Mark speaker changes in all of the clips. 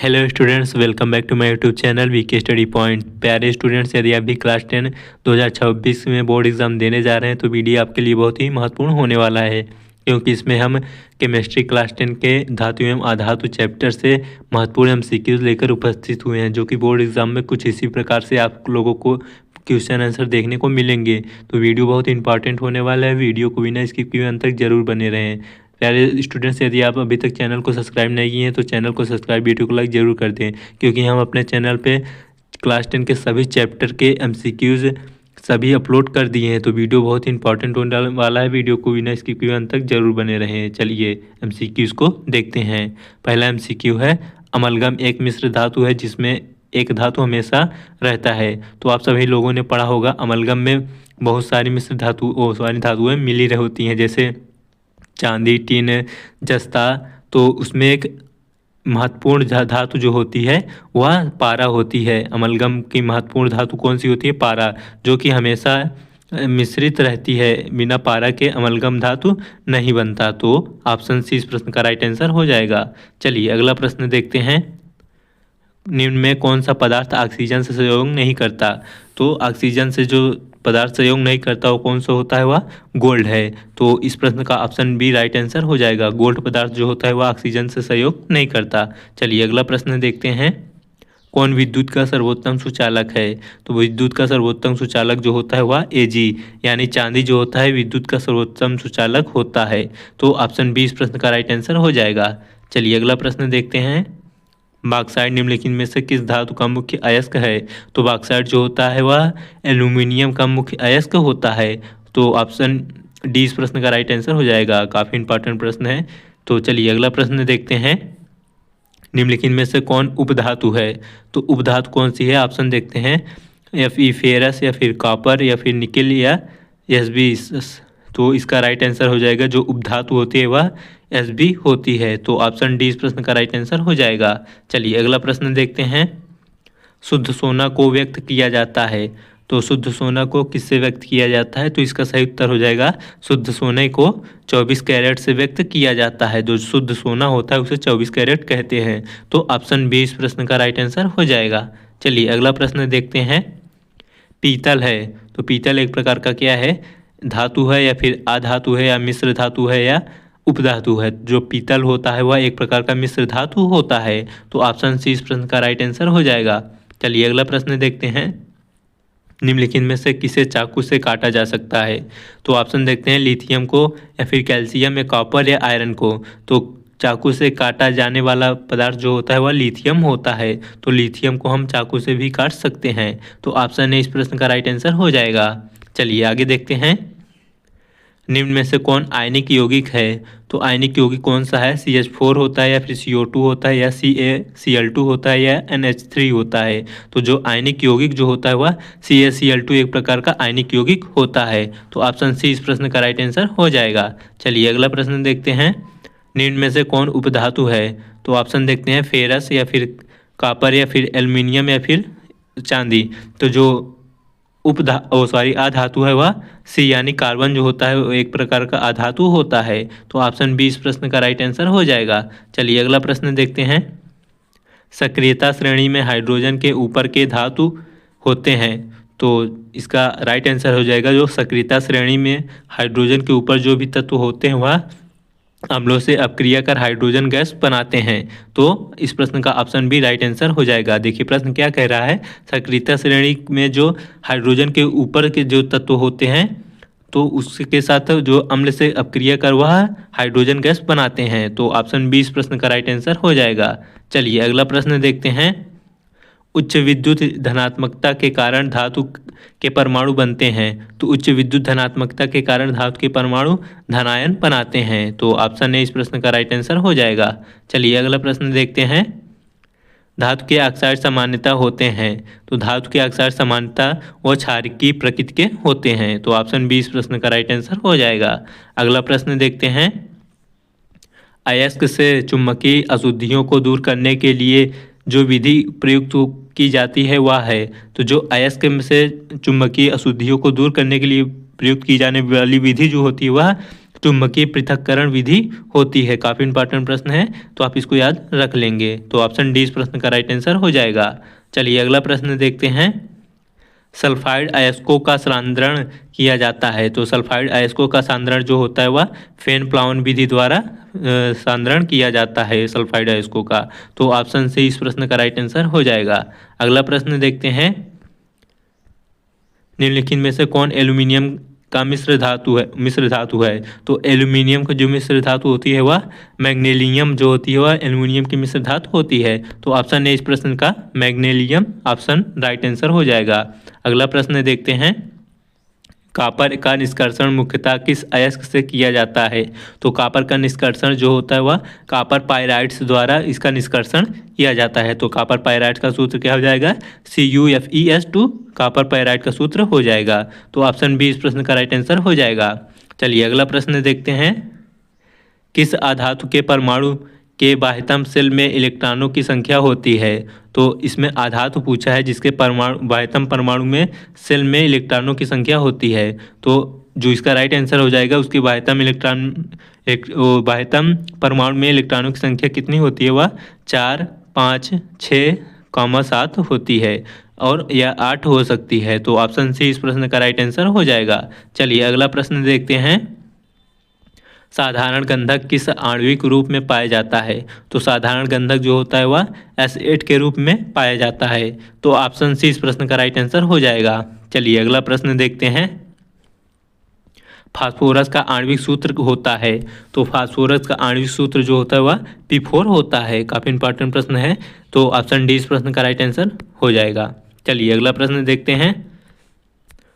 Speaker 1: Hello students, welcome back to my YouTube channel VK study point. प्यारे students, यदि आप भी क्लास 10 2026 में बोर्ड एग्ज़ाम देने जा रहे हैं तो वीडियो आपके लिए बहुत ही महत्वपूर्ण होने वाला है, क्योंकि इसमें हम केमिस्ट्री क्लास 10 के धातु एवं अधातु चैप्टर से महत्वपूर्ण एमसीक्यूज लेकर उपस्थित हुए हैं, जो कि बोर्ड एग्ज़ाम में कुछ इसी प्रकार से आप लोगों को क्वेश्चन आंसर देखने को मिलेंगे। तो वीडियो बहुत इंपॉर्टेंट होने वाला है। वीडियो को बिना स्किप किए अंत तक जरूर बने रहें। प्यारे स्टूडेंट्स, यदि आप अभी तक चैनल को सब्सक्राइब नहीं किए हैं तो चैनल को सब्सक्राइब, वीडियो को लाइक जरूर कर दें, क्योंकि हम अपने चैनल पे क्लास 10 के सभी चैप्टर के एमसीक्यूज सभी अपलोड कर दिए हैं। तो वीडियो बहुत इंपॉर्टेंट होने वाला है। वीडियो को बिना स्किप किए अंत तक जरूर बने रहें। चलिए एमसीक्यूज को देखते हैं। पहला एमसीक्यू है, अमलगम एक मिश्र धातु है जिसमें एक धातु हमेशा रहता है। तो आप सभी लोगों ने पढ़ा होगा, अमलगम में बहुत सारी मिश्र धातुएं मिली होती हैं, जैसे चांदी, टीन, जस्ता। तो उसमें एक महत्वपूर्ण धातु जो होती है वह पारा होती है। अमलगम की महत्वपूर्ण धातु कौन सी होती है? पारा, जो कि हमेशा मिश्रित रहती है। बिना पारा के अमलगम धातु नहीं बनता। तो ऑप्शन सी इस प्रश्न का राइट आंसर हो जाएगा। चलिए अगला प्रश्न देखते हैं। निम्न में कौन सा पदार्थ ऑक्सीजन से सहयोग नहीं करता? तो ऑक्सीजन से जो पदार्थ सहयोग नहीं करता वो कौन सा होता है? वह गोल्ड है। तो इस प्रश्न का ऑप्शन बी राइट आंसर हो जाएगा। गोल्ड पदार्थ जो होता है वह ऑक्सीजन से सहयोग नहीं करता। चलिए अगला प्रश्न देखते हैं। कौन विद्युत का सर्वोत्तम सुचालक है? तो विद्युत का सर्वोत्तम सुचालक जो होता है वह एजी यानी चांदी जो होता है विद्युत का सर्वोत्तम सुचालक होता है। तो ऑप्शन बी इस प्रश्न का राइट आंसर हो जाएगा। चलिए अगला प्रश्न देखते हैं। बॉक्साइट निम्नलिखित में से किस धातु का मुख्य अयस्क है? तो बॉक्साइट जो होता है वह एल्यूमिनियम का मुख्य अयस्क होता है। तो ऑप्शन डी इस प्रश्न का राइट आंसर हो जाएगा। काफ़ी इंपॉर्टेंट प्रश्न है। तो चलिए अगला प्रश्न देखते हैं। निम्नलिखित में से कौन उपधातु है? तो उपधातु कौन सी है? ऑप्शन देखते हैं। Fe फेरस, या फिर कॉपर, या फिर निकेल, या Sb। तो इसका राइट आंसर हो जाएगा, जो उपधातु होती है वह Sb होती है। तो ऑप्शन डी इस प्रश्न का राइट आंसर हो जाएगा। चलिए अगला प्रश्न देखते हैं। शुद्ध सोना को व्यक्त किया जाता है। तो शुद्ध सोना को किससे व्यक्त किया जाता है? तो इसका सही उत्तर हो जाएगा, शुद्ध सोने को 24 कैरेट से व्यक्त किया जाता है। जो शुद्ध सोना होता है उसे 24 कैरेट कहते हैं। तो ऑप्शन बी इस प्रश्न का राइट आंसर हो जाएगा। चलिए अगला प्रश्न देखते हैं। पीतल है। तो पीतल एक प्रकार का क्या है? धातु है, या फिर अधातु है, या मिश्र धातु है, या उपधातु है? जो पीतल होता है वह एक प्रकार का मिश्र धातु होता है। तो ऑप्शन सी इस प्रश्न का राइट आंसर हो जाएगा। चलिए अगला प्रश्न देखते हैं। निम्नलिखित में से किसे चाकू से काटा जा सकता है? तो ऑप्शन देखते हैं, लिथियम को, या फिर कैल्शियम, या कॉपर, या आयरन को। तो चाकू से काटा जाने वाला पदार्थ जो होता है वह लिथियम होता है। तो लिथियम को हम चाकू से भी काट सकते हैं। तो ऑप्शन ए इस प्रश्न का राइट आंसर हो जाएगा। चलिए आगे देखते हैं। निम्न में से कौन आयनिक यौगिक है? तो आयनिक यौगिक कौन सा है? CH4 होता है, या फिर CO2 होता है, या CaCl2 होता है, या NH3 होता है? तो जो आयनिक यौगिक जो होता है वह CaCl2 एक प्रकार का आयनिक यौगिक होता है। तो ऑप्शन सी इस प्रश्न का राइट आंसर हो जाएगा। चलिए अगला प्रश्न देखते हैं। निम्न में से कौन उपधातु है? तो ऑप्शन देखते हैं, फेरस, या फिर कॉपर, या फिर एल्युमिनियम, या फिर चांदी। तो जो अधातु है वह सी यानी कार्बन जो होता है वो एक प्रकार का अधातु होता है। तो ऑप्शन बी इस प्रश्न का राइट आंसर हो जाएगा। चलिए अगला प्रश्न देखते हैं। सक्रियता श्रेणी में हाइड्रोजन के ऊपर के धातु होते हैं। तो इसका राइट आंसर हो जाएगा, जो सक्रियता श्रेणी में हाइड्रोजन के ऊपर जो भी तत्व होते हैं वह अम्लों से अपक्रिया कर हाइड्रोजन गैस बनाते हैं। तो इस प्रश्न का ऑप्शन बी राइट आंसर हो जाएगा। देखिए प्रश्न क्या कह रहा है, सक्रियता श्रेणी में जो हाइड्रोजन के ऊपर के जो तत्व होते हैं तो उसके साथ जो अम्ल से अपक्रिया कर वह हाइड्रोजन गैस बनाते हैं। तो ऑप्शन बी इस प्रश्न का राइट आंसर हो जाएगा। चलिए अगला प्रश्न देखते हैं। उच्च विद्युत धनात्मकता के कारण धातु के परमाणु बनते हैं। तो उच्च विद्युत धनात्मकता के कारण धातु के परमाणु धनायन बनाते हैं। तो ऑप्शन ए इस प्रश्न का राइट आंसर हो जाएगा। चलिए अगला प्रश्न देखते हैं। धातु के ऑक्साइड सामान्यता होते हैं। तो धातु के ऑक्साइड सामान्यता व क्षारकीय प्रकृति के होते हैं। तो ऑप्शन बी इस प्रश्न का राइट आंसर हो जाएगा। अगला प्रश्न देखते हैं। अयस्क से चुंबकीय अशुद्धियों को दूर करने के लिए जो विधि प्रयुक्त की जाती है वह है। तो जो अयस्क से चुंबकीय अशुद्धियों को दूर करने के लिए प्रयुक्त की जाने वाली विधि जो होती है वह चुंबकीय पृथक्करण विधि होती है। काफ़ी इंपॉर्टेंट प्रश्न है, तो आप इसको याद रख लेंगे। तो ऑप्शन डी इस प्रश्न का राइट आंसर हो जाएगा। चलिए अगला प्रश्न देखते हैं। सल्फाइड अयस्कों का सांद्रण किया जाता है। तो सल्फाइड अयस्कों का सांद्रण जो होता है वह फेन प्लावन विधि द्वारा सांद्रण किया जाता है सल्फाइड अयस्कों का। तो ऑप्शन सी इस प्रश्न का राइट आंसर हो जाएगा। अगला प्रश्न देखते हैं। निम्नलिखित में से कौन एल्यूमिनियम का मिश्र धातु है। तो एल्यूमिनियम का जो मिश्र धातु होती है वह मैग्नीशियम जो होती है वह एल्यूमिनियम की मिश्र धातु होती है। तो ऑप्शन ए इस प्रश्न का मैग्नीशियम ऑप्शन राइट आंसर हो जाएगा। अगला प्रश्न देखते हैं। कॉपर का निष्कर्षण मुख्यतः किस अयस्क से किया जाता है। तो कॉपर का निष्कर्षण जो होता है वह कॉपर पाइराइट्स द्वारा इसका निष्कर्षण किया जाता है। तो कॉपर पाइराइट का सूत्र क्या हो जाएगा, CuFeS2 कॉपर पाइराइट का सूत्र हो जाएगा। तो ऑप्शन बी इस प्रश्न का राइट आंसर हो जाएगा। चलिए अगला प्रश्न देखते हैं। किस अधातु के परमाणु के बाह्यतम शेल में इलेक्ट्रॉनों की संख्या होती है। तो इसमें आधातु पूछा है जिसके बाह्यतम परमाणु में शेल में इलेक्ट्रॉनों की संख्या होती है। तो जो इसका राइट आंसर हो जाएगा उसकी बाह्यतम परमाणु में इलेक्ट्रॉनों की संख्या कितनी होती है, वह 4, 5, 6, 7 होती है और यह 8 हो सकती है। तो ऑप्शन सी इस प्रश्न का राइट आंसर हो जाएगा। चलिए अगला प्रश्न देखते हैं। साधारण गंधक किस आणविक रूप में पाया जाता है। तो साधारण गंधक जो होता है वह S8 के रूप में पाया जाता है। तो ऑप्शन सी इस प्रश्न का राइट आंसर हो जाएगा। चलिए अगला प्रश्न देखते हैं। फास्फोरस का आणविक सूत्र होता है। तो फास्फोरस का आणविक सूत्र जो होता है वह P4 होता है। काफ़ी इंपॉर्टेंट प्रश्न है। तो ऑप्शन डी इस प्रश्न का राइट आंसर हो जाएगा। चलिए अगला प्रश्न देखते हैं।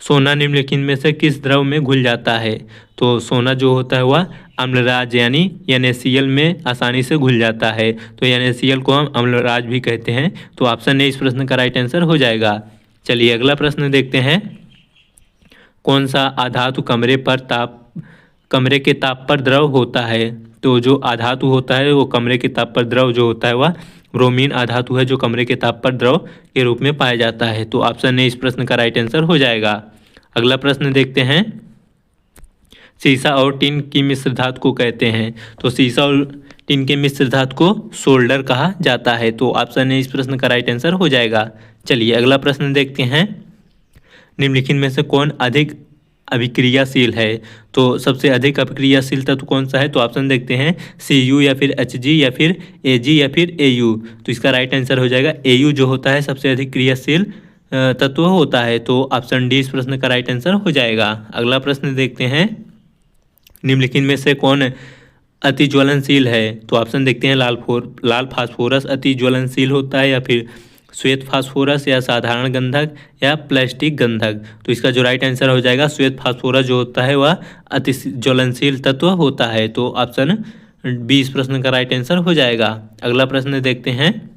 Speaker 1: सोना निम्नलिखित में से किस द्रव में घुल जाता है। तो सोना जो होता है वह अम्लराज यानी NaCl में आसानी से घुल जाता है। तो NaCl को हम अम्लराज भी कहते हैं। तो ऑप्शन ए इस प्रश्न का राइट आंसर हो जाएगा। चलिए अगला प्रश्न देखते हैं। कौन सा अधातु कमरे के ताप पर द्रव होता है। तो जो अधातु होता है वो कमरे के ताप पर द्रव जो होता है वह ब्रोमीन अधातु है जो कमरे के ताप पर द्रव के रूप में पाया जाता है। तो ऑप्शन ए इस प्रश्न का राइट आंसर हो जाएगा। अगला प्रश्न देखते हैं। सीसा और टिन की मिश्र धातु को कहते हैं। तो सीसा और टिन के मिश्र धातु को सोल्डर कहा जाता है। तो ऑप्शन ए इस प्रश्न का राइट आंसर हो जाएगा। चलिए अगला प्रश्न देखते हैं। निम्नलिखित में से कौन अधिक अभिक्रियाशील है। तो सबसे अधिक अभिक्रियाशील तत्व कौन सा है। तो ऑप्शन देखते हैं Cu या फिर Hg या फिर Ag या फिर Au। तो इसका राइट आंसर हो जाएगा Au जो होता है सबसे अधिक क्रियाशील तत्व होता है। तो ऑप्शन डी इस प्रश्न का राइट आंसर हो जाएगा। अगला प्रश्न देखते हैं। निम्नलिखित में से कौन अति ज्वलनशील है। तो ऑप्शन देखते हैं। लाल फास्फोरस अति ज्वलनशील होता है या फिर श्वेत फास्फोरस या साधारण गंधक या प्लास्टिक गंधक। तो इसका जो राइट आंसर हो जाएगा श्वेत फास्फोरस जो होता है वह अति ज्वलनशील तत्व होता है। तो ऑप्शन बी इस प्रश्न का राइट आंसर हो जाएगा। अगला प्रश्न देखते हैं।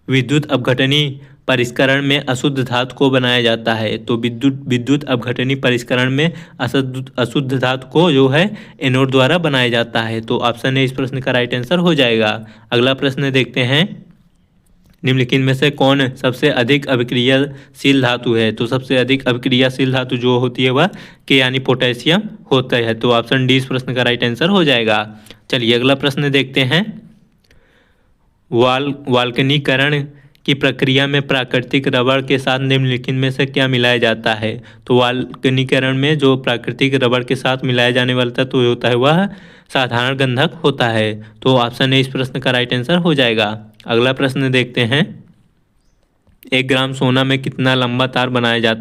Speaker 1: विद्युत अपघटनी परिष्करण में अशुद्ध धातु को बनाया जाता है। तो विद्युत अपघटनी परिष्करण में अशुद्ध धातु को जो है एनोड द्वारा बनाया जाता है। तो ऑप्शन ए इस प्रश्न का राइट आंसर हो जाएगा। अगला प्रश्न देखते हैं। निम्नलिखित में से कौन सबसे अधिक अभिक्रियाशील धातु है। तो सबसे अधिक अभिक्रियाशील धातु जो होती है वह के यानी पोटेशियम होता है। तो ऑप्शन डी इस प्रश्न का राइट आंसर हो जाएगा। चलिए अगला प्रश्न देखते हैं। वाल्कनीकरण की प्रक्रिया में प्राकृतिक रबड़ के साथ निम्नलिखित में से क्या मिलाया जाता है। तो वाल्कनीकरण में जो प्राकृतिक रबड़ के साथ मिलाया जाने वाला तत्व तो होता है वह साधारण गंधक होता है। तो ऑप्शन ए इस प्रश्न का राइट आंसर हो जाएगा। अगला प्रश्न देखते हैं। 1 ग्राम सोना में कितना लंबा तार बनाया जा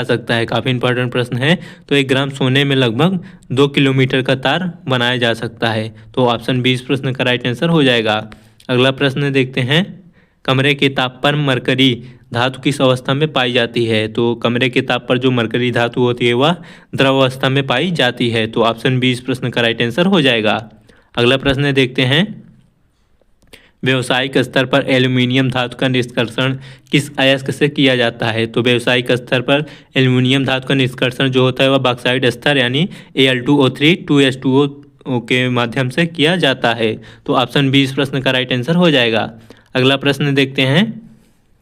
Speaker 1: सकता है। काफ़ी इंपॉर्टेंट प्रश्न है। तो 1 ग्राम सोने में लगभग 2 किलोमीटर का तार बनाया जा सकता है। तो ऑप्शन बी इस प्रश्न का राइट आंसर हो जाएगा। अगला प्रश्न देखते हैं। कमरे के ताप पर मरकरी धातु किस अवस्था में पाई जाती है। तो कमरे के ताप पर जो मरकरी धातु होती है वह द्रव अवस्था में पाई जाती है। तो ऑप्शन बी इस प्रश्न का राइट आंसर हो जाएगा। अगला प्रश्न देखते हैं। व्यावसायिक स्तर पर एल्यूमिनियम धातु का निष्कर्षण किस अयस्क से किया जाता है। तो व्यावसायिक स्तर पर एल्यूमिनियम धातु का निष्कर्षण जो होता है वह बॉक्साइट स्तर यानी Al2O3 2S2O के माध्यम से किया जाता है। तो ऑप्शन बी इस प्रश्न का राइट आंसर हो जाएगा। अगला प्रश्न देखते हैं।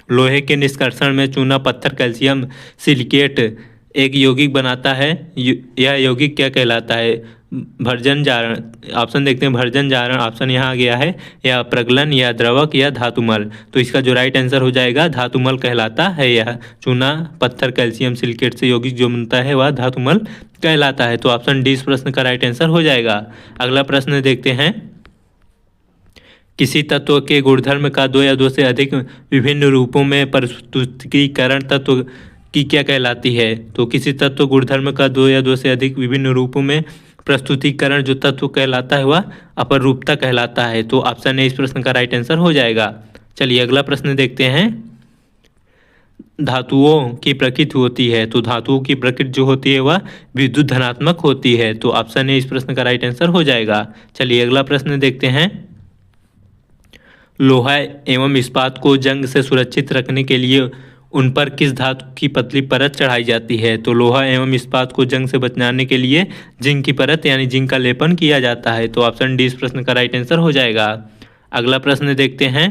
Speaker 1: लोहे के निष्कर्षण में चूना पत्थर कैल्शियम सिलिकेट एक यौगिक बनाता है, यह यौगिक क्या कहलाता है? भर्जन जारण। ऑप्शन देखते हैं, भर्जन जारण ऑप्शन यहाँ आ गया है, या प्रगलन, या द्रवक, या धातुमल। तो इसका जो राइट आंसर हो जाएगा धातुमल कहलाता है। यह चूना, पत्थर, कैल्शियम सिलिकेट से यौगिक जो बनता है वह धातुमल कहलाता है। तो ऑप्शन डी इस प्रश्न का राइट आंसर हो जाएगा। अगला प्रश्न देखते हैं, किसी तत्व के गुणधर्म का दो या दो से अधिक विभिन्न रूपों में प्रस्तुतिकरण तत्व की क्या कहलाती है? तो किसी तत्व गुणधर्म का दो या दो से अधिक विभिन्न रूपों में प्रस्तुतिकरण जो तत्व कहलाता है वह अपरूपता कहलाता है। तो ऑप्शन ए इस प्रश्न का राइट आंसर हो जाएगा। चलिए अगला प्रश्न देखते हैं, धातुओं की प्रकृति होती है, तो धातुओं की प्रकृति जो होती है वह विद्युत धनात्मक होती है। तो ऑप्शन ए इस प्रश्न का राइट आंसर हो जाएगा। चलिए अगला प्रश्न देखते हैं, लोहा एवं इस्पात को जंग से सुरक्षित रखने के लिए उन पर किस धातु की पतली परत चढ़ाई जाती है? तो लोहा एवं इस्पात को जंग से बचाने के लिए जिंक की परत यानी जिंक का लेपन किया जाता है। तो ऑप्शन डी इस प्रश्न का राइट आंसर हो जाएगा। अगला प्रश्न देखते हैं,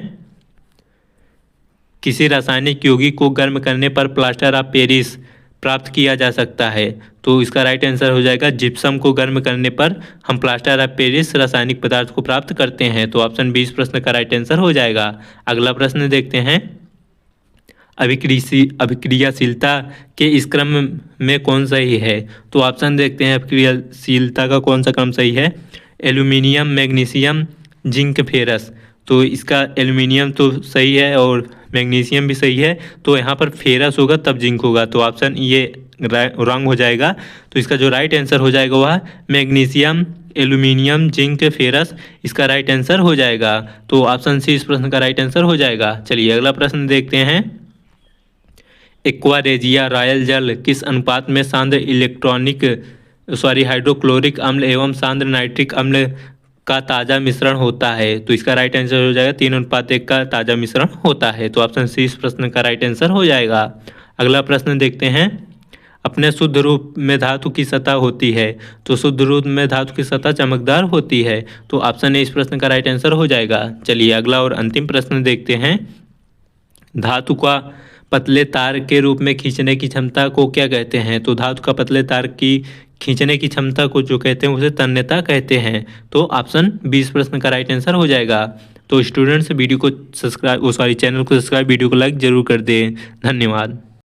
Speaker 1: किसी रासायनिक यौगिक को गर्म करने पर प्लास्टर ऑफ पेरिस प्राप्त किया जा सकता है? तो इसका राइट आंसर हो जाएगा, जिप्सम को गर्म करने पर हम प्लास्टर ऑफ पेरिस रासायनिक पदार्थ को प्राप्त करते हैं। तो ऑप्शन बी इस प्रश्न का राइट आंसर हो जाएगा। अगला प्रश्न देखते हैं, अभिक्रियाशीलता के इस क्रम में कौन सही है? तो ऑप्शन देखते हैं, अभिक्रियाशीलता का कौन सा क्रम सही है? Aluminium, magnesium, zinc, ferrous. तो इसका एल्यूमिनियम तो सही है और मैग्नीशियम भी सही है, तो यहाँ पर फेरस होगा तब जिंक होगा। तो ऑप्शन ये रॉन्ग हो जाएगा। तो इसका जो राइट आंसर हो जाएगा वह मैग्नीशियम, एल्यूमिनियम, जिंक, फेरस इसका राइट आंसर हो जाएगा। तो ऑप्शन सी इस प्रश्न का राइट आंसर हो जाएगा। चलिए अगला प्रश्न देखते हैं, एक्वा रेजिया रॉयल जल किस अनुपात में सांद्र हाइड्रोक्लोरिक अम्ल एवं सांद्र नाइट्रिक अम्ल का ताज़ा मिश्रण होता है? तो इसका राइट आंसर हो जाएगा 3:1 का ताज़ा मिश्रण होता है। तो ऑप्शन सी इस प्रश्न का राइट आंसर हो जाएगा। अगला प्रश्न देखते हैं, अपने शुद्ध रूप में धातु की सतह होती है, तो शुद्ध रूप में धातु की सतह चमकदार होती है। तो ऑप्शन ए इस प्रश्न का राइट आंसर हो जाएगा। चलिए अगला और अंतिम प्रश्न देखते हैं, धातु का पतले तार के रूप में खींचने की क्षमता को क्या कहते हैं? तो धातु का पतले तार की खींचने की क्षमता को जो कहते हैं उसे तन्यता कहते हैं। तो ऑप्शन बी इस प्रश्न का राइट आंसर हो जाएगा। तो स्टूडेंट्स वीडियो को चैनल को सब्सक्राइब, वीडियो को लाइक जरूर कर दें। धन्यवाद।